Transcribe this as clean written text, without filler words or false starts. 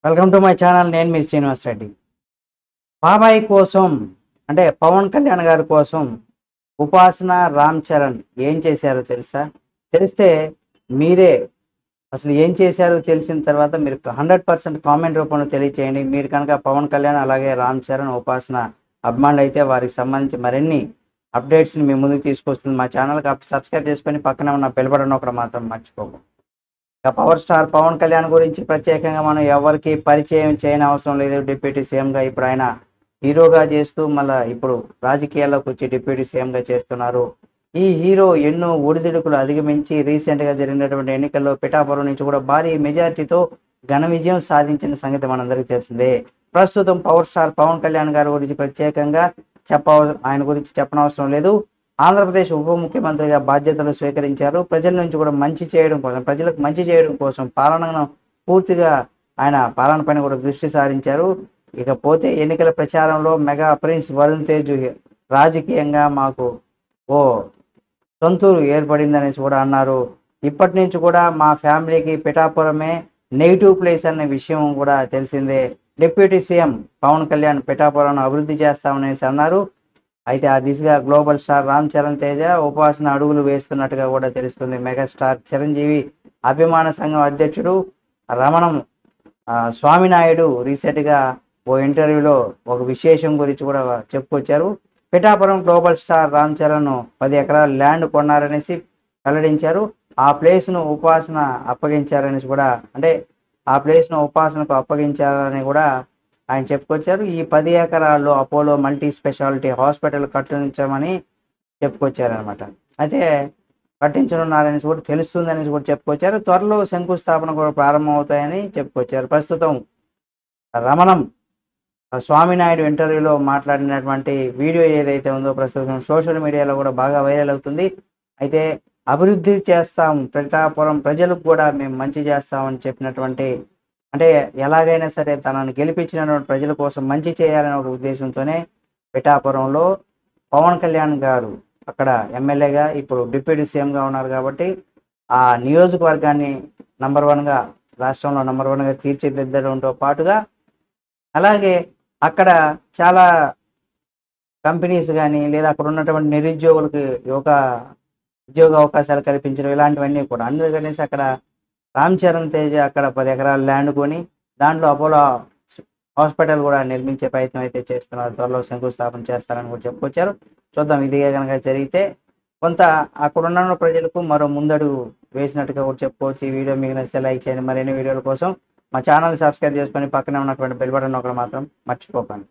Welcome to my channel. నేను మీ శ్రీనివాస్ రెడ్డి. బాబాయ్ కోసం అంటే పవన్ కళ్యాణ్ గారి కోసం ఉపాసన రామ్ చరణ్ ఏం చేశారో తెలుసా? తెలిస్తే మీరే అసలు ఏం చేశారో తెలిసిన తర్వాత మీరు 100% కామెంట్ రూపంలో తెలియచేయండి. మీరు కనుక పవన్ కళ్యాణ్ అలాగే రామ్ చరణ్ ఉపాసన అభిమానులు అయితే వారికి సంబంధించి మరిన్ని అప్డేట్స్ని మీ ముందుకు తీసుకొస్తుంది మా ఛానల్కి. సబ్స్క్రైబ్ చేసుకొని పక్కన ఉన్న బెల్ బటన్ ఒకటి మాత్రం మర్చిపోకు. ఇక పవర్ స్టార్ పవన్ కళ్యాణ్ గురించి ప్రత్యేకంగా మనం ఎవరికి పరిచయం చేయని అవసరం లేదు. డిప్యూటీ సీఎంగా ఇప్పుడు ఆయన హీరోగా చేస్తూ మళ్ళీ ఇప్పుడు రాజకీయాల్లోకి వచ్చి డిప్యూటీ సీఎంగా చేస్తున్నారు. ఈ హీరో ఎన్నో ఒడిదుడుకులు అధిగమించి రీసెంట్గా జరిగినటువంటి ఎన్నికల్లో పిఠాపురం నుంచి కూడా భారీ మెజార్టీతో ఘన విజయం సాధించిన సంగతి మనందరికీ తెలిసిందే. ప్రస్తుతం పవర్ స్టార్ పవన్ కళ్యాణ్ గారి గురించి ప్రత్యేకంగా ఆయన గురించి చెప్పనవసరం లేదు. ఆంధ్రప్రదేశ్ ఉప ముఖ్యమంత్రిగా బాధ్యతలు స్వీకరించారు. ప్రజల నుంచి కూడా ప్రజలకు మంచి చేయడం కోసం పాలనను పూర్తిగా ఆయన పాలన పైన కూడా దృష్టి సారించారు. ఇకపోతే ఎన్నికల ప్రచారంలో మెగా ప్రిన్స్ వరుణ్ తేజ్ రాజకీయంగా మాకు ఓ సొంతూరు ఏర్పడిందనేసి కూడా అన్నారు. ఇప్పటి నుంచి కూడా మా ఫ్యామిలీకి పిఠాపురమే నెగిటివ్ ప్లేస్ అనే విషయం కూడా తెలిసిందే. డిప్యూటీ సీఎం పవన్ కళ్యాణ్ పిఠాపురం అభివృద్ధి చేస్తామనేసి అన్నారు. అయితే ఆ దిశగా గ్లోబల్ స్టార్ రామ్ చరణ్ తేజ ఉపాసన అడుగులు వేస్తున్నట్టుగా కూడా తెలుస్తుంది. మెగాస్టార్ చిరంజీవి అభిమాన సంఘం అధ్యక్షుడు రమణం స్వామినాయుడు రీసెంట్గా ఓ ఇంటర్వ్యూలో ఒక విశేషం గురించి కూడా చెప్పుకొచ్చారు. పిఠాపురం గ్లోబల్ స్టార్ రామ్ చరణ్ 10 ఎకరాల ల్యాండ్ కొన్నారనేసి వెల్లడించారు. ఆ ప్లేస్ను ఉపాసన అప్పగించారనేసి కూడా ఆ ప్లేస్ను ఉపాసనకు అప్పగించారని కూడా ఆయన చెప్పుకొచ్చారు. ఈ 10 ఎకరాల్లో అపోలో మల్టీ స్పెషాలిటీ హాస్పిటల్ కట్టించమని చెప్పుకొచ్చారనమాట. అయితే కట్టించనున్నారని కూడా తెలుస్తుందని కూడా చెప్పుకొచ్చారు. త్వరలో శంకుస్థాపన కూడా ప్రారంభం అవుతాయని చెప్పుకొచ్చారు. ప్రస్తుతం రమణం స్వామినాయుడు ఇంటర్వ్యూలో మాట్లాడినటువంటి వీడియో ఏదైతే ఉందో ప్రస్తుతం సోషల్ మీడియాలో కూడా బాగా వైరల్ అవుతుంది. అయితే అభివృద్ధి చేస్తాం, పిఠాపురం ప్రజలకు కూడా మేము మంచి చేస్తామని చెప్పినటువంటి ఎలాగైనా సరే తనను గెలిపించినటువంటి ప్రజల కోసం మంచి చేయాలనే ఒక ఉద్దేశంతోనే పిఠాపురంలో పవన్ కళ్యాణ్ గారు అక్కడ ఎమ్మెల్యేగా ఇప్పుడు డిప్యూటీ సీఎంగా ఉన్నారు. కాబట్టి ఆ నియోజకవర్గాన్ని రాష్ట్రంలో నంబర్ 1గా తీర్చిదిద్దడంతో పాటుగా అలాగే అక్కడ చాలా కంపెనీస్ కానీ లేదా అక్కడ ఉన్నటువంటి నిరుద్యోగులకి ఉద్యోగ అవకాశాలు కల్పించడం ఇలాంటివన్నీ కూడా. అందుకనేసి అక్కడ రామ్ చరణ్ తేజ్ అక్కడ 10 ఎకరాల ల్యాండ్ కొని దాంట్లో అపోలో హాస్పిటల్ కూడా నిర్మించే ప్రయత్నం అయితే చేస్తున్నారు. త్వరలో శంకుస్థాపన చేస్తారని కూడా చెప్పుకొచ్చారు. చూద్దాం, ఇదే కనుక జరిగితే కొంత అక్కడున్న ప్రజలకు మరో ముందడుగు వేసినట్టుగా కూడా చెప్పుకోవచ్చు. ఈ వీడియో మీకు నచ్చితే లైక్ చేయండి. మరిన్ని వీడియోల కోసం మా ఛానల్ సబ్స్క్రైబ్ చేసుకొని పక్కనే ఉన్నటువంటి బెల్ బటన్ ఒకటి మాత్రం మర్చిపోకండి.